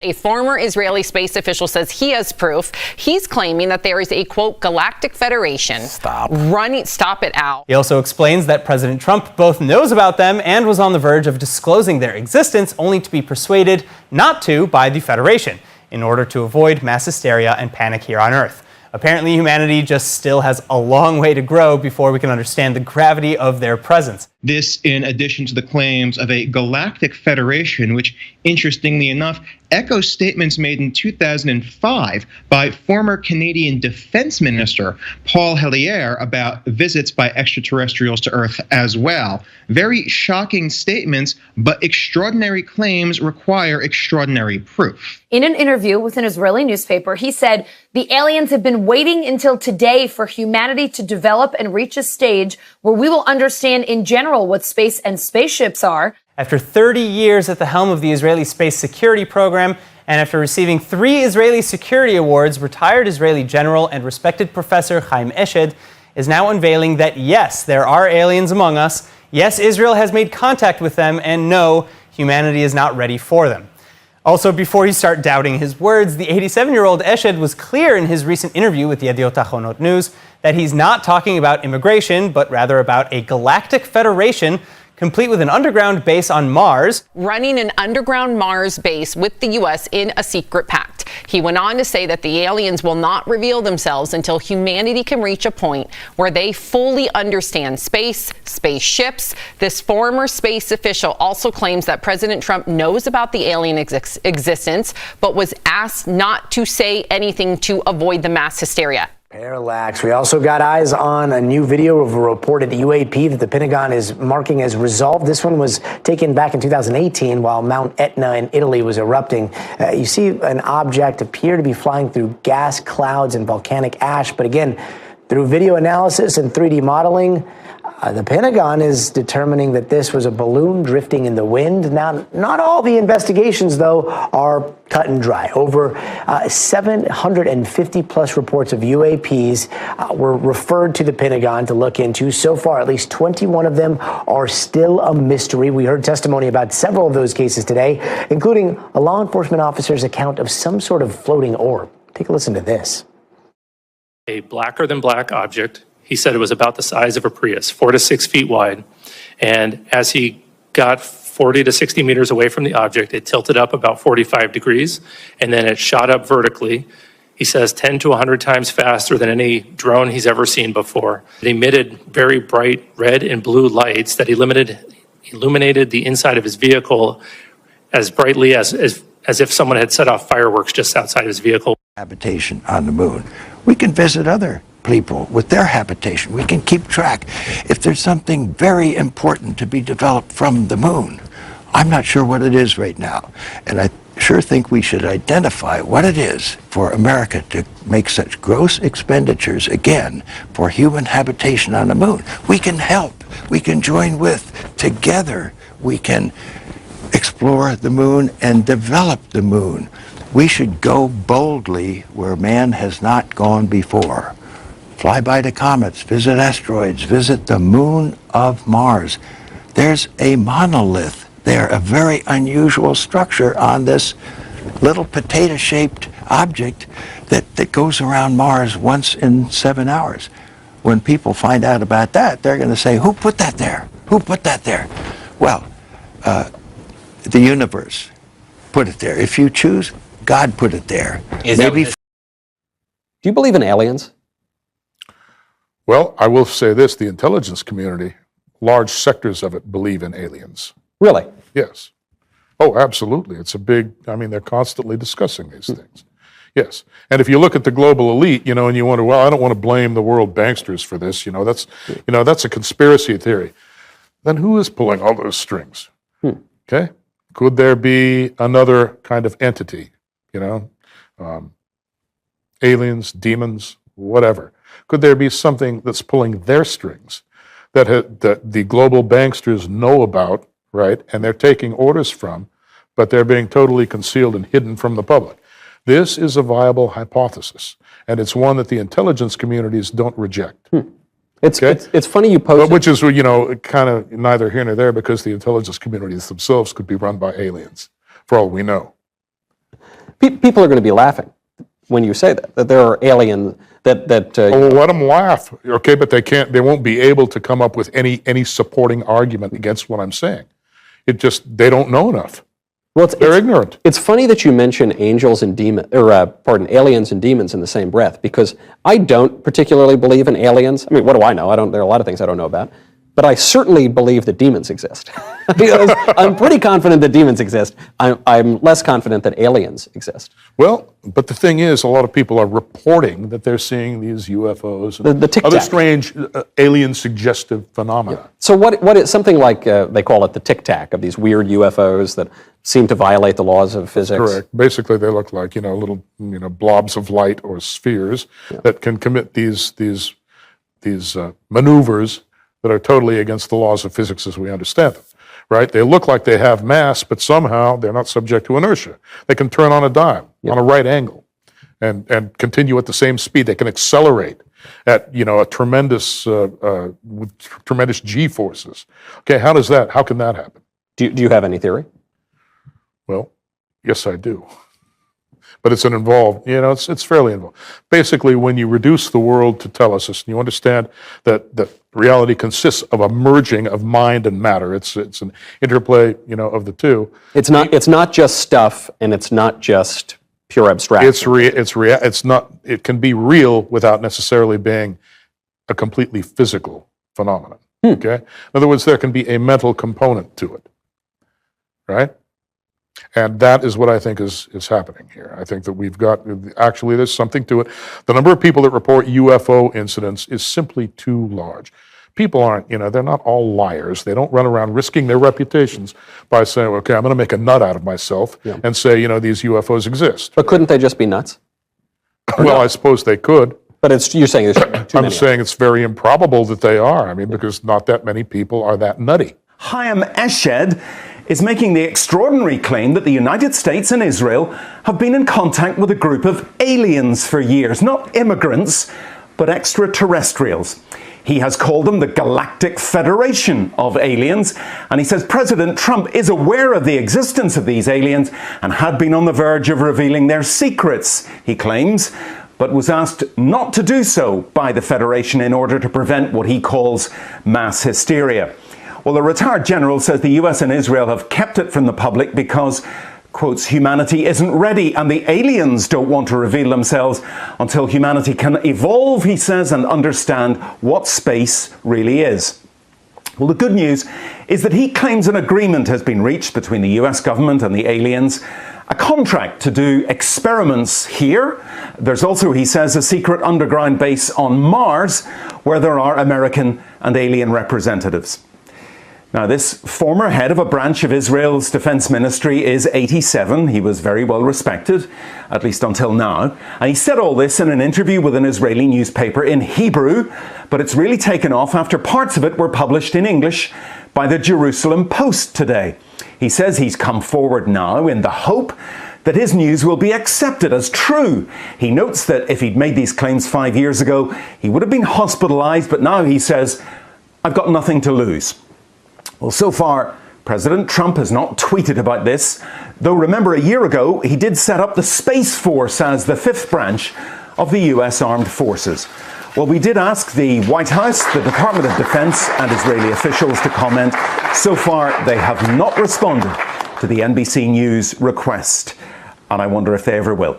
A former Israeli space official says he has proof. He's claiming that there is a, quote, galactic federation Stop it, Al. He also explains that President Trump both knows about them and was on the verge of disclosing their existence, only to be persuaded not to by the Federation in order to avoid mass hysteria and panic here on Earth. Apparently, humanity just still has a long way to grow before we can understand the gravity of their presence. This in addition to the claims of a galactic federation, which, interestingly enough, echoes statements made in 2005 by former Canadian Defense Minister Paul Hellyer about visits by extraterrestrials to Earth as well. Very shocking statements, but extraordinary claims require extraordinary proof. In an interview with an Israeli newspaper, he said the aliens have been waiting until today for humanity to develop and reach a stage where we will understand in general what space and spaceships are. After 30 years at the helm of the Israeli space security program, and after receiving 3 Israeli security awards, retired Israeli general and respected professor Chaim Eshed is now unveiling that yes, there are aliens among us, yes, Israel has made contact with them, and no, humanity is not ready for them. Also, before you start doubting his words, the 87-year-old Eshed was clear in his recent interview with Yediot Ahronot News that he's not talking about immigration, but rather about a galactic federation complete with an underground base on Mars. Running an underground Mars base with the U.S. in a secret pact. He went on to say that the aliens will not reveal themselves until humanity can reach a point where they fully understand space, spaceships. This former space official also claims that President Trump knows about the alien existence, but was asked not to say anything to avoid the mass hysteria. Parallax. We also got eyes on a new video of a reported UAP that the Pentagon is marking as resolved. This one was taken back in 2018 while Mount Etna in Italy was erupting. You see an object appear to be flying through gas clouds and volcanic ash. But again, through video analysis and 3D modeling, the Pentagon is determining that this was a balloon drifting in the wind. Now, not all the investigations, though, are cut and dry. Over 750 plus reports of UAPs were referred to the Pentagon to look into. So far, at least 21 of them are still a mystery. We heard testimony about several of those cases today, including a law enforcement officer's account of some sort of floating orb. Take a listen to this. A blacker than black object. He said it was about the size of a Prius, 4 to 6 feet wide. And as he got 40 to 60 meters away from the object, it tilted up about 45 degrees, and then it shot up vertically. He says 10 to 100 times faster than any drone he's ever seen before. It emitted very bright red and blue lights that illuminated the inside of his vehicle as brightly as if someone had set off fireworks just outside his vehicle. Habitation on the moon. We can visit other people with their habitation. We can keep track. If there's something very important to be developed from the moon, I'm not sure what it is right now. And I sure think we should identify what it is for America to make such gross expenditures again for human habitation on the moon. We can help. We can join with. Together, we can explore the moon and develop the moon. We should go boldly where man has not gone before. Fly by the comets, visit asteroids, visit the moon of Mars. There's a monolith there, a very unusual structure on this little potato-shaped object that goes around Mars once in 7 hours. When people find out about that, they're going to say, who put that there? Who put that there? Well, the universe put it there. If you choose, God put it there. Do you believe in aliens? Well, I will say this, the intelligence community, large sectors of it believe in aliens. Really? Yes. Oh, absolutely. It's a big, they're constantly discussing these things. Yes. And if you look at the global elite, and you wonder, well, I don't want to blame the world banksters for this, that's a conspiracy theory. Then who is pulling all those strings? Okay? Could there be another kind of entity, aliens, demons, whatever? Could there be something that's pulling their strings that the global banksters know about, right, and they're taking orders from, but they're being totally concealed and hidden from the public? This is a viable hypothesis, and it's one that the intelligence communities don't reject. It's funny you posted. Which is, kind of neither here nor there, because the intelligence communities themselves could be run by aliens, for all we know. people are going to be laughing when you say that there are aliens that Well, let them laugh, okay? But they won't be able to come up with any supporting argument against what I'm saying. They don't know enough. Well, They're ignorant. It's funny that you mention aliens and demons in the same breath, because I don't particularly believe in aliens. I mean, what do I know? There are a lot of things I don't know about. But I certainly believe that demons exist. Because I'm pretty confident that demons exist. I'm less confident that aliens exist. Well, but the thing is, a lot of people are reporting that they're seeing these UFOs and The tic-tac. other strange alien suggestive phenomena. So what is something like, they call it the tic-tac, of these weird UFOs that seem to violate the laws of physics? Correct. Basically, they look like, little, blobs of light or spheres that can commit these maneuvers that are totally against the laws of physics as we understand them, right? They look like they have mass, but somehow they're not subject to inertia. They can turn on a dime, on a right angle, and continue at the same speed. They can accelerate at, a tremendous, with tremendous G forces. Okay, how can that happen? Do you have any theory? Well, yes, I do. But it's it's fairly involved. Basically, when you reduce the world to telesis, and you understand that reality consists of a merging of mind and matter, it's an interplay, of the two. It's not just stuff, and it's not just pure abstraction. It can be real without necessarily being a completely physical phenomenon. Okay? In other words, there can be a mental component to it. Right? And that is what I think is happening here. I think that there's something to it. The number of people that report UFO incidents is simply too large. People aren't, they're not all liars. They don't run around risking their reputations by saying, okay, I'm going to make a nut out of myself and say, these UFOs exist. But couldn't they just be nuts? Well, I suppose they could. But you're saying there's too many. I'm saying it's very improbable that they are. Because not that many people are that nutty. Chaim Eshed is making the extraordinary claim that the United States and Israel have been in contact with a group of aliens for years. Not immigrants, but extraterrestrials. He has called them the Galactic Federation of Aliens, and he says President Trump is aware of the existence of these aliens and had been on the verge of revealing their secrets, he claims, but was asked not to do so by the Federation in order to prevent what he calls mass hysteria. Well, the retired general says the US and Israel have kept it from the public because, quotes, humanity isn't ready and the aliens don't want to reveal themselves until humanity can evolve, he says, and understand what space really is. Well, the good news is that he claims an agreement has been reached between the US government and the aliens, a contract to do experiments here. There's also, he says, a secret underground base on Mars where there are American and alien representatives. Now, this former head of a branch of Israel's defense ministry is 87. He was very well respected, at least until now. And he said all this in an interview with an Israeli newspaper in Hebrew, but it's really taken off after parts of it were published in English by the Jerusalem Post today. He says he's come forward now in the hope that his news will be accepted as true. He notes that if he'd made these claims 5 years ago, he would have been hospitalized, but now he says, I've got nothing to lose. Well, so far, President Trump has not tweeted about this, though remember a year ago, he did set up the Space Force as the fifth branch of the US Armed Forces. Well, we did ask the White House, the Department of Defense, and Israeli officials to comment. So far, they have not responded to the NBC News request, and I wonder if they ever will.